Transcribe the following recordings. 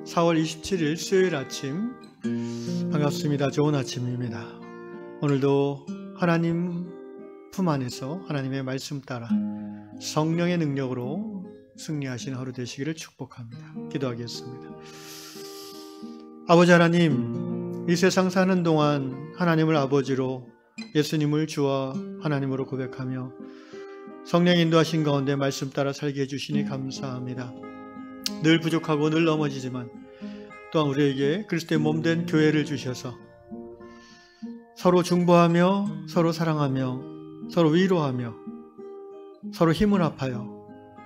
4월 27일 수요일 아침 반갑습니다. 좋은 아침입니다. 오늘도 하나님 품 안에서 하나님의 말씀 따라 성령의 능력으로 승리하시는 하루 되시기를 축복합니다. 기도하겠습니다. 아버지 하나님, 이 세상 사는 동안 하나님을 아버지로, 예수님을 주와 하나님으로 고백하며 성령 인도하신 가운데 말씀 따라 살게 해주시니 감사합니다. 늘 부족하고 늘 넘어지지만 또한 우리에게 그리스도의 몸된 교회를 주셔서 서로 중보하며 서로 사랑하며 서로 위로하며 서로 힘을 합하여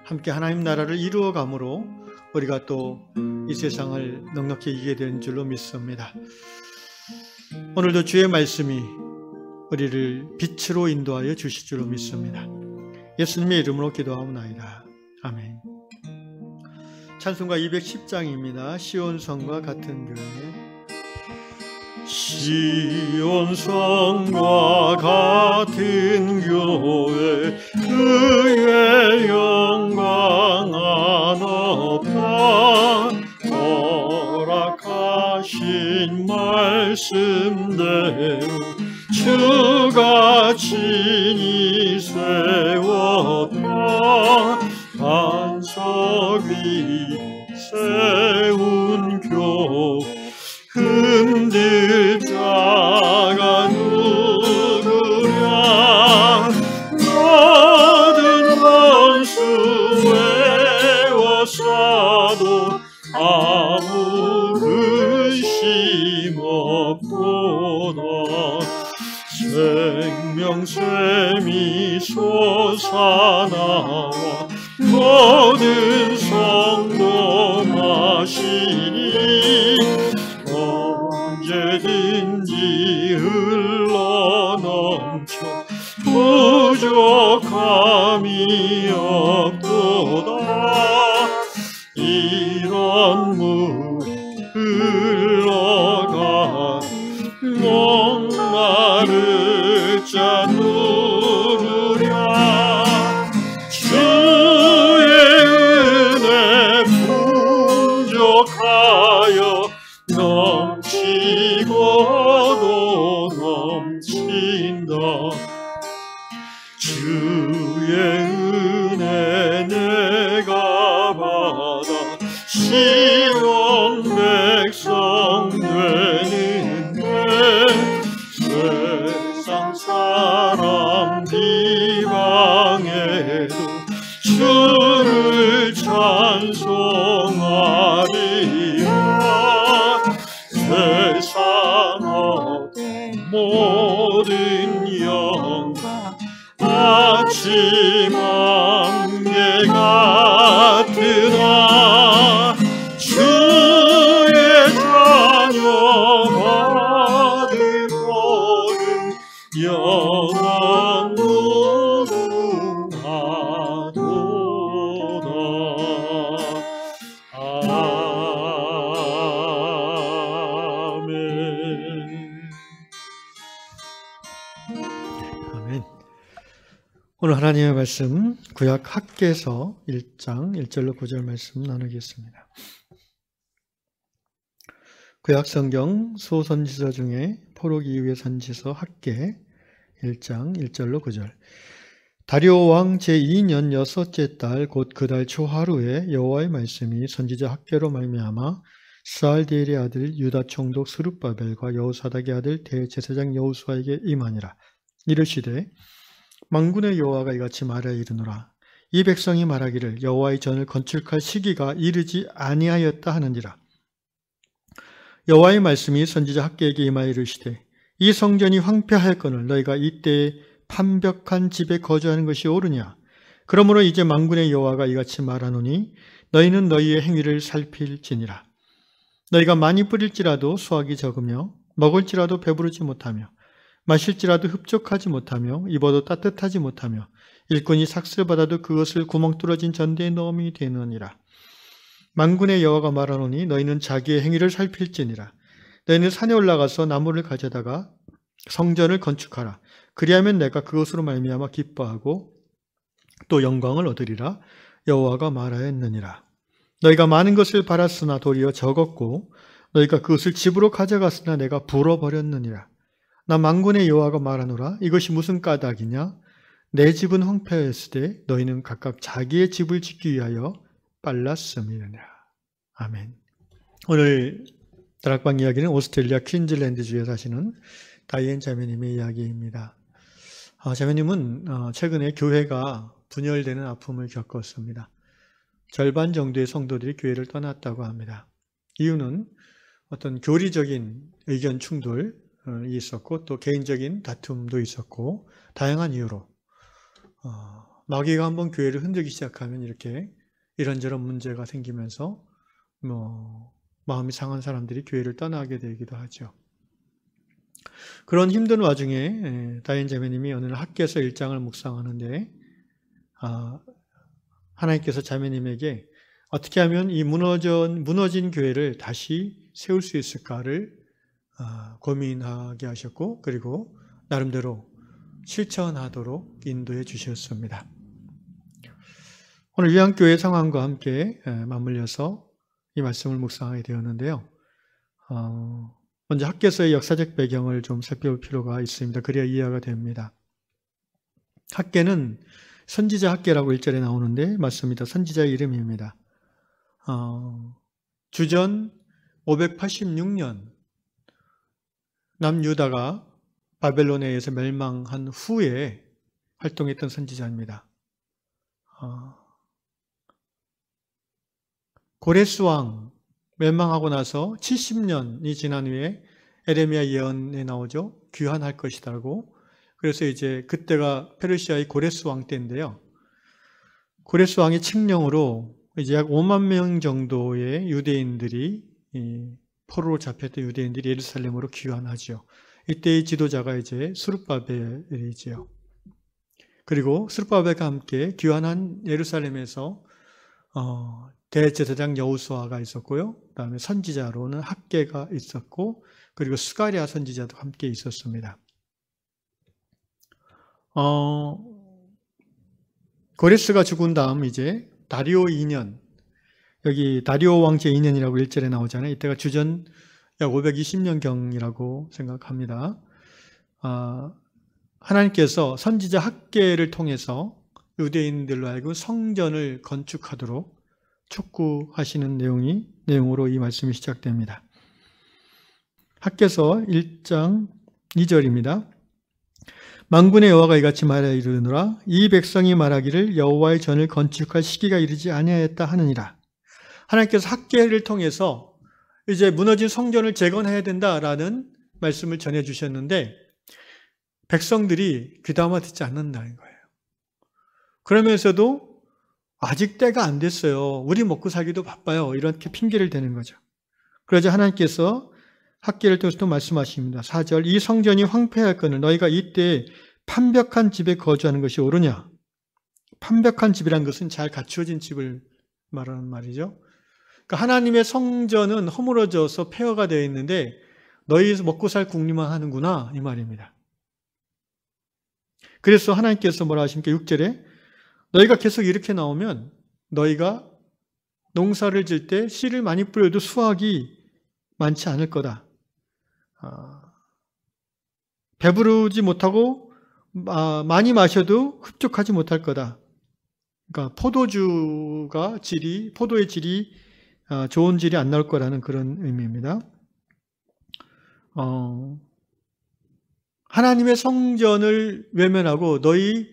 함께 하나님 나라를 이루어감으로 우리가 또 이 세상을 넉넉히 이기게 되는 줄로 믿습니다. 오늘도 주의 말씀이 우리를 빛으로 인도하여 주실 줄로 믿습니다. 예수님의 이름으로 기도하옵나이다. 아멘. 찬송가 210장입니다. 시온성과 같은 교회. 시온성과 같은 교회, 그의 영광 한없다. 허락하신 말씀대로 주가 친히 세웠다. 반석 위 세운 교회, 흔들 자가 누구랴. 모든 원수 외워싸도 아무 의심 없도다. 생명샘이 솟아나와 모든 성도 마시니 언제든지 흘러넘쳐 부족함이 없도다. 이런 물 흘러가 목마를 자 누구랴. 주의 은혜 풍족하여 넘치고도 넘친다. 주의 은혜 내가 받아 시온 백성 되는데, 세상 사람 비방해도 주를 찬송하리라. 세상 모든 영광 아침 안개 같으나. 주의 자녀 받을 복은 영원 무궁하도다. 아멘. 오늘 하나님의 말씀 구약 학개서 1장 1절로 9절 말씀 나누겠습니다. 구약 성경 소선지서 중에 포로기 이후의 선지서 학개 1장 1절로 9절. 다리오 왕 제2년 여섯째 달 곧 그 달 초하루에 여호와의 말씀이 선지자 학개로 말미암아 스알디엘의 아들 유다 총독 스룹바벨과 여호사닥의 아들 대제사장 여호수아에게 임하니라. 이르시되 만군의 여호와가 이같이 말하여 이르노라. 이 백성이 말하기를 여호와의 전을 건축할 시기가 이르지 아니하였다 하느니라. 여호와의 말씀이 선지자 학개에게 임하여 이르시되 이 성전이 황폐하였거늘 너희가 이때에 판벽한 집에 거주하는 것이 옳으냐. 그러므로 이제 만군의 여호와가 이같이 말하노니 너희는 너희의 행위를 살필지니라. 너희가 많이 뿌릴지라도 수확이 적으며 먹을지라도 배부르지 못하며 마실지라도 흡족하지 못하며 입어도 따뜻하지 못하며 일꾼이 삭슬 받아도 그것을 구멍 뚫어진 전대에 넣음이 되느니라. 만군의 여호와가 말하노니 너희는 자기의 행위를 살필지니라. 너희는 산에 올라가서 나무를 가져다가 성전을 건축하라. 그리하면 내가 그것으로 말미암아 기뻐하고 또 영광을 얻으리라. 여호와가 말하였느니라. 너희가 많은 것을 바랐으나 도리어 적었고 너희가 그것을 집으로 가져갔으나 내가 불어버렸느니라. 나 만군의 여호와가 말하노라. 이것이 무슨 까닭이냐? 내 집은 황폐하였으되 너희는 각각 자기의 집을 짓기 위하여 빨랐음이니라. 아멘. 오늘 다락방 이야기는 오스트레일리아 퀸즐랜드주에 사시는 다이앤 자매님의 이야기입니다. 자매님은 최근에 교회가 분열되는 아픔을 겪었습니다. 절반 정도의 성도들이 교회를 떠났다고 합니다. 이유는 어떤 교리적인 의견 충돌이 있었고 또 개인적인 다툼도 있었고 다양한 이유로 마귀가 한번 교회를 흔들기 시작하면 이렇게 이런저런 문제가 생기면서 마음이 상한 사람들이 교회를 떠나게 되기도 하죠. 그런 힘든 와중에 다인 자매님이 어느 날 학개서 1장을 묵상하는데 하나님께서 자매님에게 어떻게 하면 이 무너진 교회를 다시 세울 수 있을까를 고민하게 하셨고 그리고 나름대로 실천하도록 인도해 주셨습니다. 오늘 위안교회 상황과 함께 맞물려서 이 말씀을 묵상하게 되었는데요. 먼저 학개서의 역사적 배경을 좀 살펴볼 필요가 있습니다. 그래야 이해가 됩니다. 학개는 선지자 학개라고 1절에 나오는데 맞습니다. 선지자의 이름입니다. 주전 586년 남유다가 바벨론에 의해서 멸망한 후에 활동했던 선지자입니다. 고레스 왕 멸망하고 나서 70년이 지난 후에 에레미야 예언에 나오죠. 귀환할 것이라고. 그래서 이제 그때가 페르시아의 고레스 왕 때인데요. 고레스 왕의 칙령으로 이제 약 5만 명 정도의 유대인들이 포로로 잡혔던 유대인들이 예루살렘으로 귀환하죠. 이때의 지도자가 이제 스룹바벨이지요. 그리고 스룹바벨과 함께 귀환한 예루살렘에서 대제사장 여호수아가 있었고요. 그다음에 선지자로는 학개가 있었고 그리고 스가랴 선지자도 함께 있었습니다. 고레스가 죽은 다음 이제 다리오 2년 여기 다리오 왕제 2년이라고 1절에 나오잖아요. 이때가 주전 약 520년경이라고 생각합니다. 하나님께서 선지자 학개를 통해서 유대인들로 하여금 성전을 건축하도록 촉구하시는 내용으로 이 말씀이 시작됩니다. 학개서 1장 2절입니다. 만군의 여호와가 이같이 말하여 이르노라. 이 백성이 말하기를 여호와의 전을 건축할 시기가 이르지 아니하였다 하느니라. 하나님께서 학개를 통해서 이제 무너진 성전을 재건해야 된다라는 말씀을 전해주셨는데 백성들이 귀담아 듣지 않는다는 거예요. 그러면서도 아직 때가 안 됐어요. 우리 먹고 살기도 바빠요. 이렇게 핑계를 대는 거죠. 그러자 하나님께서 학개를 통해서 또 말씀하십니다. 4절 이 성전이 황폐할거늘 너희가 이때 판벽한 집에 거주하는 것이 옳으냐. 판벽한 집이란 것은 잘 갖추어진 집을 말하는 말이죠. 그러니까 하나님의 성전은 허물어져서 폐허가 되어 있는데 너희 먹고 살 궁리만 하는구나 이 말입니다. 그래서 하나님께서 뭐라 하십니까? 6절에 너희가 계속 이렇게 나오면 너희가 농사를 질 때 씨를 많이 뿌려도 수확이 많지 않을 거다. 배부르지 못하고 많이 마셔도 흡족하지 못할 거다. 그러니까 포도의 질이 좋은 질이 안 나올 거라는 그런 의미입니다. 하나님의 성전을 외면하고 너희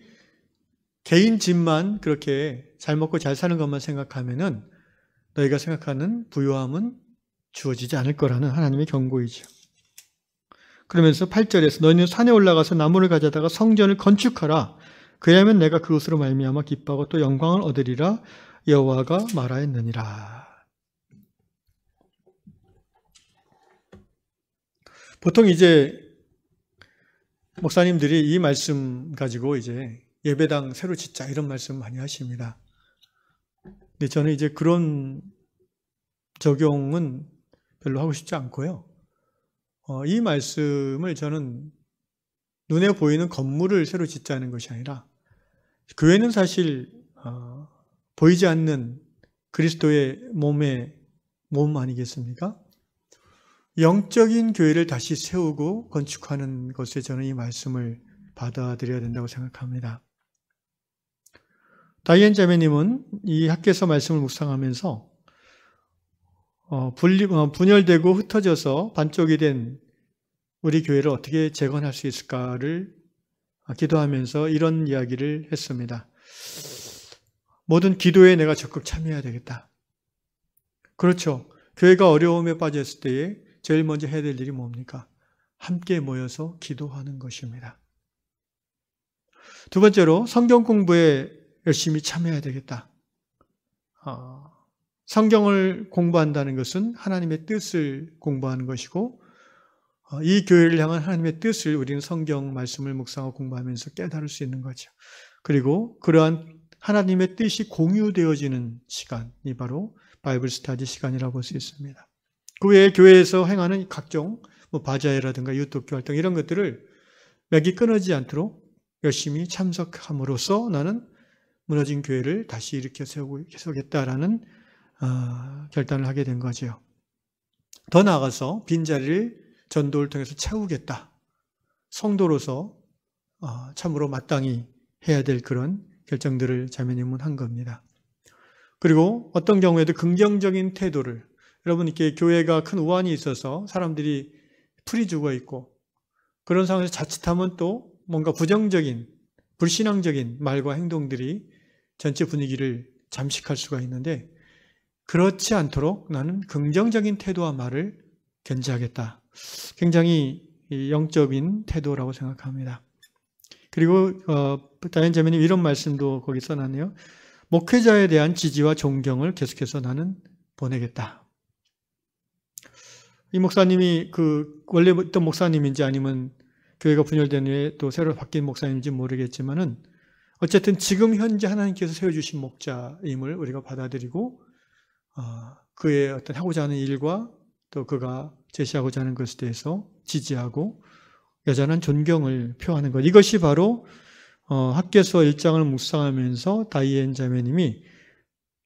개인 집만 그렇게 잘 먹고 잘 사는 것만 생각하면은 너희가 생각하는 부유함은 주어지지 않을 거라는 하나님의 경고이죠. 그러면서 8절에서 너희는 산에 올라가서 나무를 가져다가 성전을 건축하라. 그리하면 내가 그것으로 말미암아 기뻐하고 또 영광을 얻으리라. 여호와가 말하였느니라. 보통 이제 목사님들이 이 말씀 가지고 이제 예배당 새로 짓자 이런 말씀 많이 하십니다. 근데 저는 이제 그런 적용은 별로 하고 싶지 않고요. 이 말씀을 저는 눈에 보이는 건물을 새로 짓자는 것이 아니라 교회는 사실 보이지 않는 그리스도의 몸 아니겠습니까? 영적인 교회를 다시 세우고 건축하는 것에 저는 이 말씀을 받아들여야 된다고 생각합니다. 다이앤 자매님은 이 학개서 말씀을 묵상하면서 분열되고 흩어져서 반쪽이 된 우리 교회를 어떻게 재건할 수 있을까를 기도하면서 이런 이야기를 했습니다. 모든 기도에 내가 적극 참여해야 되겠다. 그렇죠. 교회가 어려움에 빠졌을 때에 제일 먼저 해야 될 일이 뭡니까? 함께 모여서 기도하는 것입니다. 두 번째로 성경 공부에 열심히 참여해야 되겠다. 성경을 공부한다는 것은 하나님의 뜻을 공부하는 것이고 이 교회를 향한 하나님의 뜻을 우리는 성경 말씀을 묵상하고 공부하면서 깨달을 수 있는 거죠. 그리고 그러한 하나님의 뜻이 공유되어지는 시간이 바로 바이블 스터디 시간이라고 볼 수 있습니다. 그 외에 교회에서 행하는 각종 바자회라든가 유독교 활동 이런 것들을 맥이 끊어지지 않도록 열심히 참석함으로써 나는 무너진 교회를 다시 일으켜 세우겠다라는 결단을 하게 된 거죠. 더 나아가서 빈자리를 전도를 통해서 채우겠다. 성도로서 참으로 마땅히 해야 될 그런 결정들을 자매님은 한 겁니다. 그리고 어떤 경우에도 긍정적인 태도를, 여러분 이렇게 교회가 큰 우환이 있어서 사람들이 풀이 죽어 있고 그런 상황에서 자칫하면 또 뭔가 부정적인, 불신앙적인 말과 행동들이 전체 분위기를 잠식할 수가 있는데 그렇지 않도록 나는 긍정적인 태도와 말을 견지하겠다. 굉장히 영적인 태도라고 생각합니다. 그리고 다이앤 자매님 이런 말씀도 거기 써놨네요. 목회자에 대한 지지와 존경을 계속해서 나는 보내겠다. 이 목사님이 원래 있던 목사님인지 아니면 교회가 분열된 후에 또 새로 바뀐 목사님인지 모르겠지만은 어쨌든 지금 현재 하나님께서 세워주신 목자임을 우리가 받아들이고 그의 어떤 하고자 하는 일과 또 그가 제시하고자 하는 것에 대해서 지지하고 여전한 존경을 표하는 것. 이것이 바로 학개서 1장을 묵상하면서 다이앤 자매님이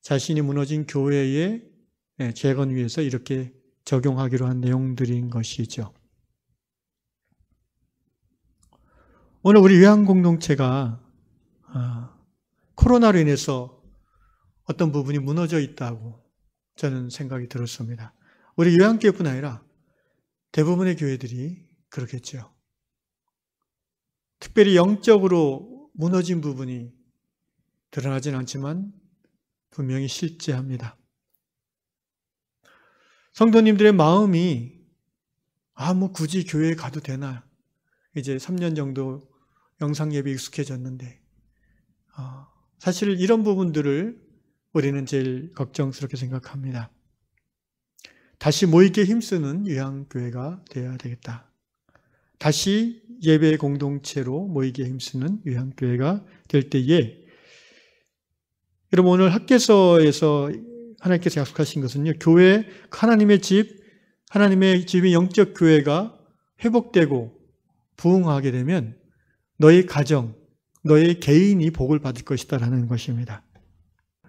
자신이 무너진 교회의 재건 위해서 이렇게 적용하기로 한 내용들인 것이죠. 오늘 우리 요한공동체가 코로나로 인해서 어떤 부분이 무너져 있다고 저는 생각이 들었습니다. 우리 요한교회뿐 아니라 대부분의 교회들이 그렇겠죠. 특별히 영적으로 무너진 부분이 드러나진 않지만 분명히 실제합니다. 성도님들의 마음이 굳이 교회에 가도 되나? 이제 3년 정도 영상 예배 익숙해졌는데 사실 이런 부분들을 우리는 제일 걱정스럽게 생각합니다. 다시 모이기에 힘쓰는 요한교회가 되어야 되겠다. 다시 예배 공동체로 모이기에 힘쓰는 요한교회가 될 때에 여러분 오늘 학개서에서 하나님께서 약속하신 것은요. 교회, 하나님의 집이 영적 교회가 회복되고 부흥하게 되면 너희 가정, 너희 개인이 복을 받을 것이다 라는 것입니다.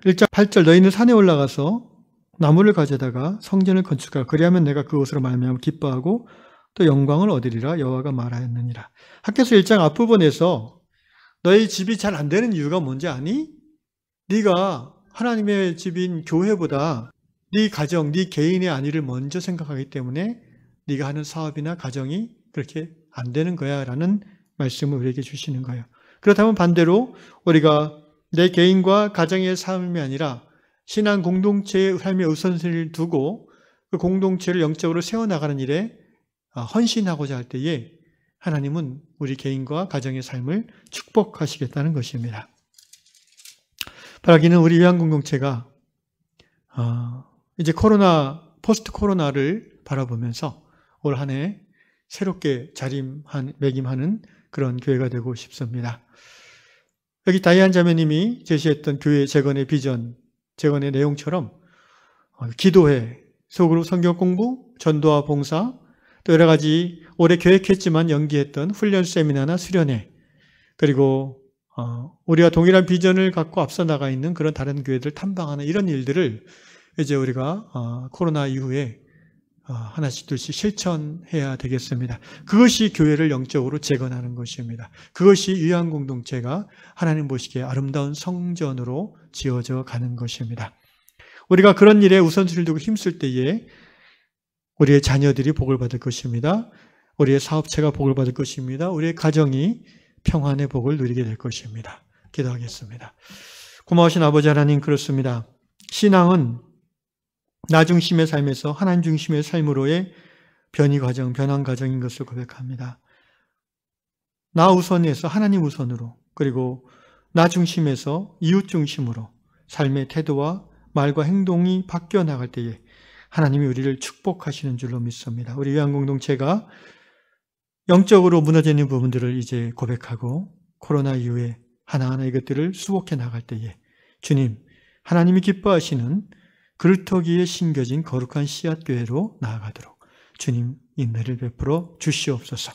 1장 8절 너희는 산에 올라가서 나무를 가져다가 성전을 건축하라. 그리하면 내가 그것으로 말미암아 기뻐하고 또 영광을 얻으리라 여호와가 말하였느니라. 학개서 1장 앞부분에서 너희 집이 잘 안 되는 이유가 뭔지 아니? 네가 하나님의 집인 교회보다 네 가정, 네 개인의 안위를 먼저 생각하기 때문에 네가 하는 사업이나 가정이 그렇게 안 되는 거야 라는 말씀을 우리에게 주시는 거예요. 그렇다면 반대로 우리가 내 개인과 가정의 삶이 아니라 신앙 공동체의 삶의 우선순위를 두고 그 공동체를 영적으로 세워나가는 일에 헌신하고자 할 때에 하나님은 우리 개인과 가정의 삶을 축복하시겠다는 것입니다. 바라기는 우리 요한공동체가 이제 포스트 코로나를 바라보면서 올 한 해 새롭게 매김하는 그런 교회가 되고 싶습니다. 여기 다이안 자매님이 제시했던 교회 재건의 비전, 재건의 내용처럼 기도회, 소그룹 성경 공부, 전도와 봉사, 또 여러 가지 올해 계획했지만 연기했던 훈련 세미나나 수련회, 그리고 우리가 동일한 비전을 갖고 앞서 나가 있는 그런 다른 교회들 탐방하는 이런 일들을 이제 우리가 코로나 이후에 하나씩 둘씩 실천해야 되겠습니다. 그것이 교회를 영적으로 재건하는 것입니다. 그것이 유한 공동체가 하나님 보시기에 아름다운 성전으로 지어져 가는 것입니다. 우리가 그런 일에 우선순위를 두고 힘쓸 때에 우리의 자녀들이 복을 받을 것입니다. 우리의 사업체가 복을 받을 것입니다. 우리의 가정이 평안의 복을 누리게 될 것입니다. 기도하겠습니다. 고마우신 아버지 하나님, 그렇습니다. 신앙은 나 중심의 삶에서 하나님 중심의 삶으로의 변한 과정인 것을 고백합니다. 나 우선에서 하나님 우선으로, 그리고 나 중심에서 이웃 중심으로 삶의 태도와 말과 행동이 바뀌어 나갈 때에 하나님이 우리를 축복하시는 줄로 믿습니다. 우리 유한 공동체가 영적으로 무너져 있는 부분들을 이제 고백하고 코로나 이후에 하나하나 이것들을 수복해 나갈 때에 주님, 하나님이 기뻐하시는 그루터기에 심겨진 거룩한 씨앗교회로 나아가도록 주님 인내를 베풀어 주시옵소서.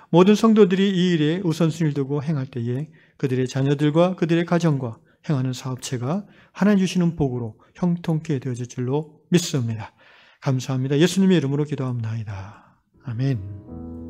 모든 성도들이 이 일에 우선순위를 두고 행할 때에 그들의 자녀들과 그들의 가정과 행하는 사업체가 하나님 주시는 복으로 형통케 되어질 줄로 믿습니다. 감사합니다. 예수님의 이름으로 기도합나이다. 아멘.